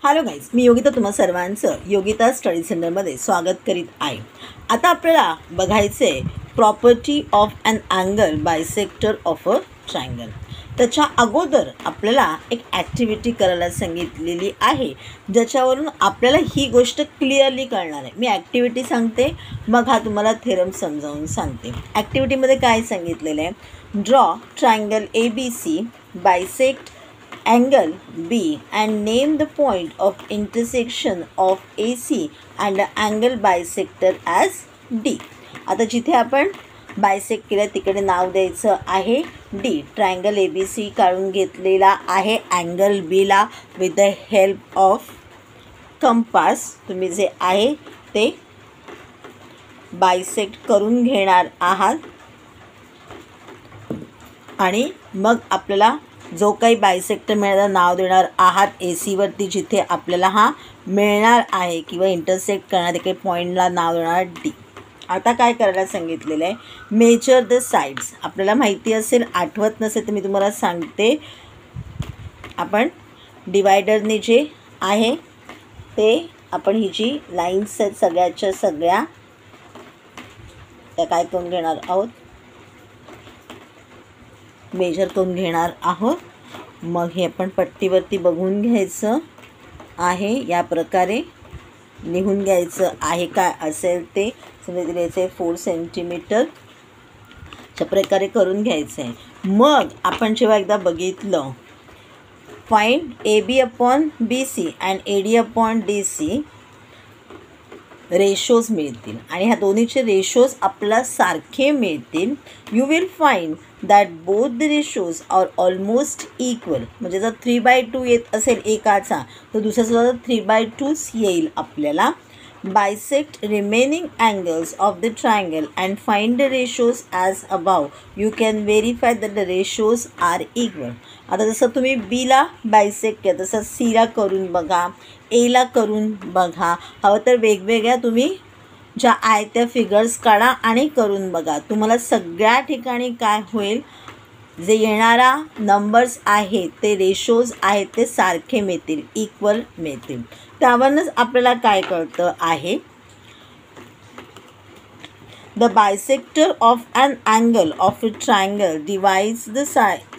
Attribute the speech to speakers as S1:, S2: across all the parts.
S1: Hello guys, मी योगिता तुम्हा सर्वांचं Yogita study सेंटरमध्ये स्वागत करीत आहे. आता आपल्याला बघायचं आहे property of an angle bisector of a triangle. त्याच्या अगोदर आपल्याला एक ॲक्टिव्हिटी करायला सांगितलेली आहे, ज्याच्यावरून आपल्याला ही गोष्ट क्लिअरली कळणार आहे. मी ॲक्टिव्हिटी सांगते, मग हा तुम्हाला थेरम समजावून सांगते. ॲक्टिव्हिटीमध्ये काय सांगितलेलं आहे, draw triangle ABC, bisect angle B and name the point of intersection of AC and the angle bisector as D. आता जिथे आपण बायसेक्ट केलं तिकडे नाव द्यायचं आहे D. ट्रायंगल ABC काढून घेतलेला आहे अँगल Bला with the help of compass. तुम्ही जे आहे ते बायसेक्ट करून घेणार आहात आणि मग आपल्याला जो काही बायसेक्टर मिळायला नाव देणार आहात AC जिथे आपल्याला हा मिळणार आहे किंवा इंटरसेक्ट करणार काही पॉईंटला नाव देणार D. आता काय करायला सांगितलेलं आहे, मेजर द साईड्स. आपल्याला माहिती असेल, आठवत नसेल तर मी तुम्हाला सांगते. आपण डिवायडरने जे आहे ते आपण ही जी लाईन्स आहेत सगळ्याच्या सगळ्या त्या काय करून घेणार आहोत, मेजर करून घेणार आहोत. मग हे आपण पट्टीवरती बघून घ्यायचं आहे, या प्रकारे लिहून घ्यायचं आहे काय असेल ते. समजा दिलेलं 4 सेंटीमीटर अशा प्रकारे करून घ्यायचं आहे. मग आपण जेव्हा एकदा बघितलं, find AB upon BC and AD upon DC ratios मिळतील आणि ह्या दोन्हीचे रेशोज आपल्याला सारखे मिळतील. You will find that both the ratios are almost equal. म्हणजे जर 3/2 येत असेल एकाचा तर दुसऱ्याचा 3/2 येईल आपल्याला. Bisect remaining angles of the triangle and find the ratios as above. You can verify that the ratios are equal. आता जसं तुम्ही Bला बायसेक्ट केलं तसं Cला करून बघा, Aला करून बघा. हवं तर वेगवेगळ्या तुम्ही ज्या आहेत त्या फिगर्स काढा आणि करून बघा. तुम्हाला सगळ्या ठिकाणी काय होईल, जे येणारा नंबर्स आहेत ते रेशोज आहेत ते सारखे मिळतील, इक्वल मिळतील. त्यावरूनच आपल्याला काय कळतं आहे, the bisector of an angle of a triangle divides the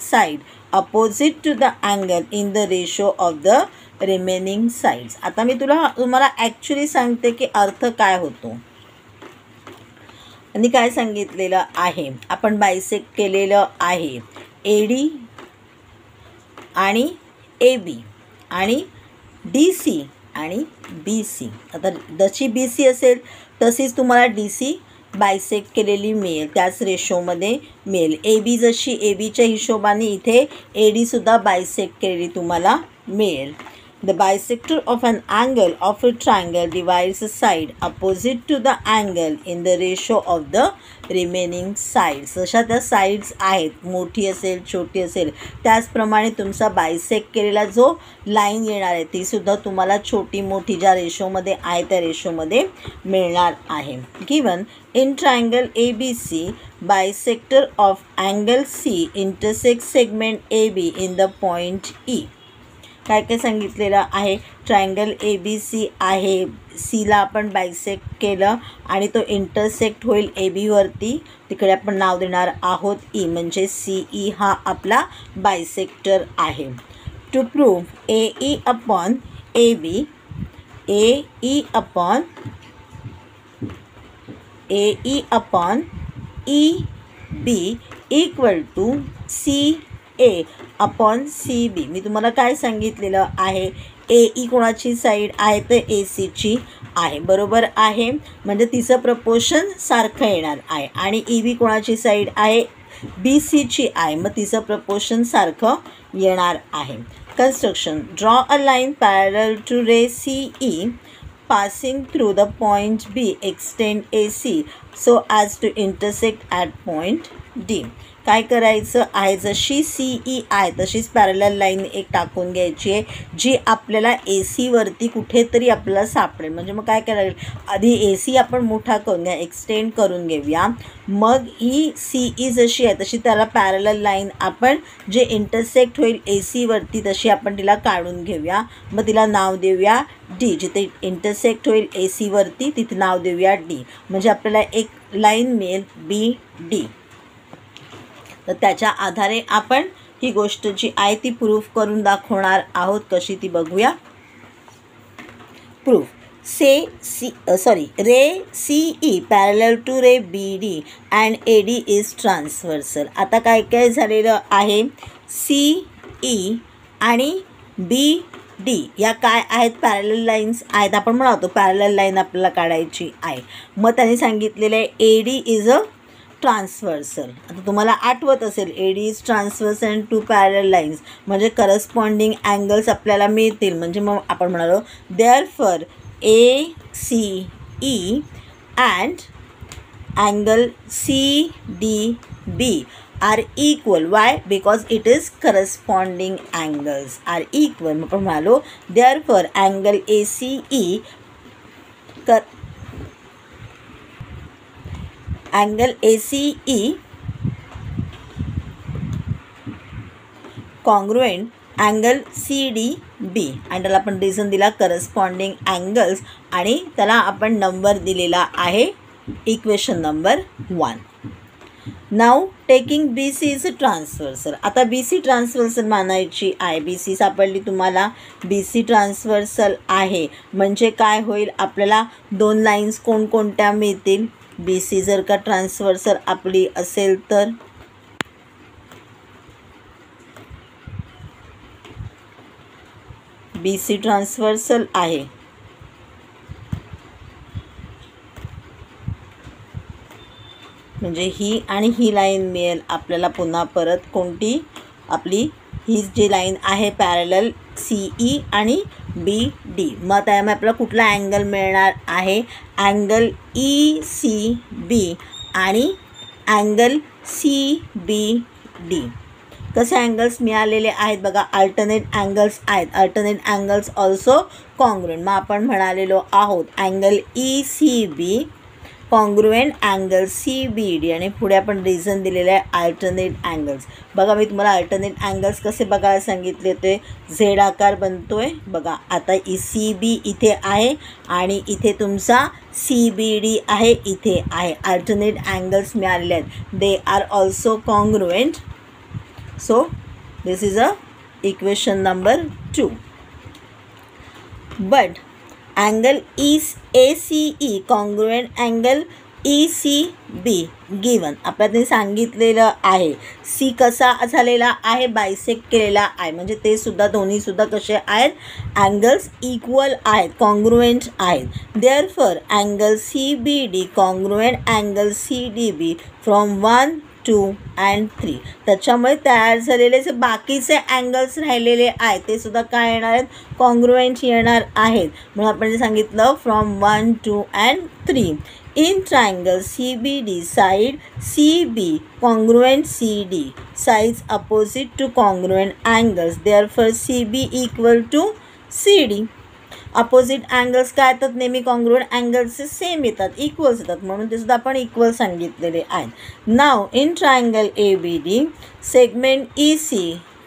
S1: side opposite to the angle in the ratio of the remaining sides. आता मी तुम्हाला ॲक्च्युली सांगते की अर्थ काय होतो आणि काय सांगितलेलं आहे. आपण बायसेक्ट केलेलं आहे AD आणि AB आणि DC आणि BC. आता जशी BC असेल तशीच तुम्हाला DC बायसेक्ट केलेली मिळेल, त्याच रेशोमध्ये मिळेल. AB जशी ABच्या हिशोबाने इथे ADसुद्धा बायसेक्ट केलेली तुम्हाला मिळेल. The bisector of an angle of a triangle divides a side opposite to the angle in the ratio of the remaining sides. जशा त्या साईड्स आहेत, मोठी असेल छोटी असेल त्याचप्रमाणे तुमचा बायसेक्ट केलेला जो लाईन येणार आहे तीसुद्धा तुम्हाला छोटी मोठी ज्या रेशोमध्ये आहे त्या रेशोमध्ये मिळणार आहे. Given in triangle ABC, bisector of angle C intersect segment AB in the point E. काय काय सांगितलेलं आहे, ट्रायंगल ABC आहे, Cला आपण बायसेक्ट केलं आणि तो इंटरसेक्ट होईल ABवरती, तिकडे आपण नाव देणार आहोत E, म्हणजे CE हा आपला बायसेक्टर आहे. To prove AE upon AB, AE upon EB equal to CA upon CB. मी तुम्हाला काय सांगितलेलं आहे, AE कोणाची साईड आहे तर ACची आहे, बरोबर आहे. म्हणजे तिचं प्रपोर्शन सारखं येणार आहे. आणि EB कोणाची साईड आहे, BCची आहे, मग तिचं प्रपोर्शन सारखं येणार आहे. Construction, draw a line parallel to ray CE passing through the point B, extend AC so as to intersect at point D. काय करायचं आहे, जशी CE आहे तशीच पॅरलल लाईन एक टाकून घ्यायची आहे, जी आपल्याला AC वरती कुठेतरी आपल्याला सापडेल. म्हणजे मग काय करायला, आधी AC आपण मोठा करून घ्या, एक्सटेंड करून घेऊया. मग ही CE जशी आहे तशी त्याला पॅरलल लाईन आपण जे इंटरसेक्ट होईल AC वरती तशी आपण तिला काढून घेऊया. मग तिला नाव देऊया D. जिथे इंटरसेक्ट होईल AC वरती तिथे नाव देऊया D. म्हणजे आपल्याला एक लाईन मिळेल BD. तर त्याच्या आधारे आपण ही गोष्ट जी आहे ती प्रूफ करून दाखवणार आहोत. कशी ती बघूया. Proof. Ray CE parallel to ray BD and AD is transversal. आता काय काय झालेलं आहे, CE आणि BD या काय आहेत, पॅरलल लाईन्स आहेत. आपण म्हणालो पॅरलल लाईन आपल्याला काढायची आहे. मग त्यांनी सांगितलेलं आहे AD इज अ ट्रान्सव्हर्सल. आता तुम्हाला आठवत असेल AD is transversal to parallel lines म्हणजे करस्पॉन्डिंग अँगल्स आपल्याला मिळतील. म्हणजे मग आपण म्हणालो therefore ACE and angle CDB are equal. Why? Because it is corresponding angles are equal. मग आपण म्हणालो therefore angle ACE angle ACE congruent angle CDB आणि त्याला आपण रिझन दिला करस्पॉन्डिंग अँगल्स आणि त्याला आपण नंबर दिलेला आहे equation number 1. Now taking BC is transversal. आता BC ट्रान्सव्हर्सल मानायची आहे. BC सापडली तुम्हाला, BC ट्रान्सव्हर्सल आहे म्हणजे काय होईल, आपल्याला दोन लाईन्स कोणकोणत्या मिळतील. BC जर का ट्रान्सव्हर्सल आपली असेल तर BC ट्रान्सव्हर्सल आहे. म्हणजे ही आणि ही लाईन मिळेल आपल्याला पुन्हा परत. कोणती? आपली ही जी लाईन आहे पॅरलल CE आणि BD. मग त्यामुळे आपल्याला कुठला अँगल मिळणार आहे, अँगल ECB आणि अँगल CBD. कसे अँगल्स मिळालेले आहेत बघा, अल्टरनेट अँगल्स आहेत. Alternate angles also congruent. मग आपण म्हणालेलो आहोत angle ECB congruent angle CBD आणि पुढे आपण रिझन दिलेलं आहे अल्टरनेट अँगल्स. बघा मी तुम्हाला अल्टरनेट अँगल्स कसे बघायला सांगितले ते Z आकार बनतोय बघा. आता ECB इथे आहे आणि इथे तुमचा CBD आहे, इथे आहे. अल्टरनेट अँगल्स मिळालेले आहेत. They are also congruent. So this is a equation number 2. But angle ACE congruent angle ECB given. आपल्याला सांगितलेलं आहे C कसा झालेला आहे, बायसेक्ट केलेला आहे. म्हणजे ते सुद्धा दोन्हीसुद्धा कसे आहेत, अँगल्स इक्वल आहेत, कॉन्ग्रुएंट आहेत. Therefore angle CBD congruent angle CDB from 1, 2 and 3. त्याच्यामुळे तयार झालेले जे बाकीचे अँगल्स राहिलेले आहेत ते सुद्धा काय येणार आहेत, कॉन्ग्रुएंट येणार आहेत. म्हणून आपण जे सांगितलं from 1, 2 and 3. In triangle CBD side CB congruent CD sides opposite to congruent angles, therefore CB equal to CD. Opposite angles काय येतात, नेहमी कॉन्ग्रुएंट अँगल्सचे सेम येतात, इक्वल्स येतात, म्हणून ते सुद्धा आपण इक्वल सांगितलेले आहेत. नाव in triangle ABD segment EC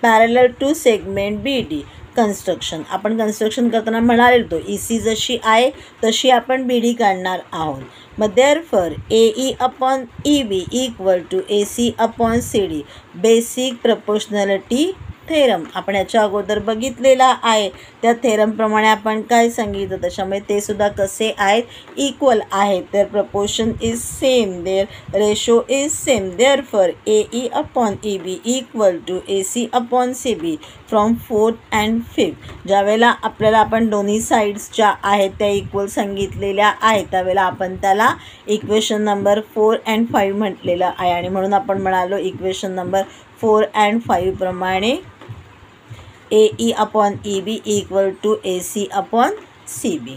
S1: parallel to segment BD. Construction आपण कन्स्ट्रक्शन करताना म्हणाले तो EC जशी आहे तशी आपण BD काढणार आहोत. मग therefore AE upon EB equal to AC upon CD. Basic proportionality theorem आपण याच्या अगोदर बघितलेला आहे. त्या थेरमप्रमाणे आपण काय सांगितलं त्याच्यामुळे ते सुद्धा कसे आहेत, इक्वल आहेत. Their proportion is same, their ratio is same. Therefore AE upon EB equal to AC upon CB from 4th and 5th. ज्यावेळेला आपल्याला आपण दोन्ही साईड्सच्या आहेत त्या इक्वल सांगितलेल्या आहेत त्यावेळेला आपण त्याला इक्वेशन नंबर 4 and 5 म्हटलेलं आहे. आणि म्हणून आपण म्हणालो इक्वेशन नंबर 4 and 5 प्रमाणे AE upon EB equal to AC upon CB.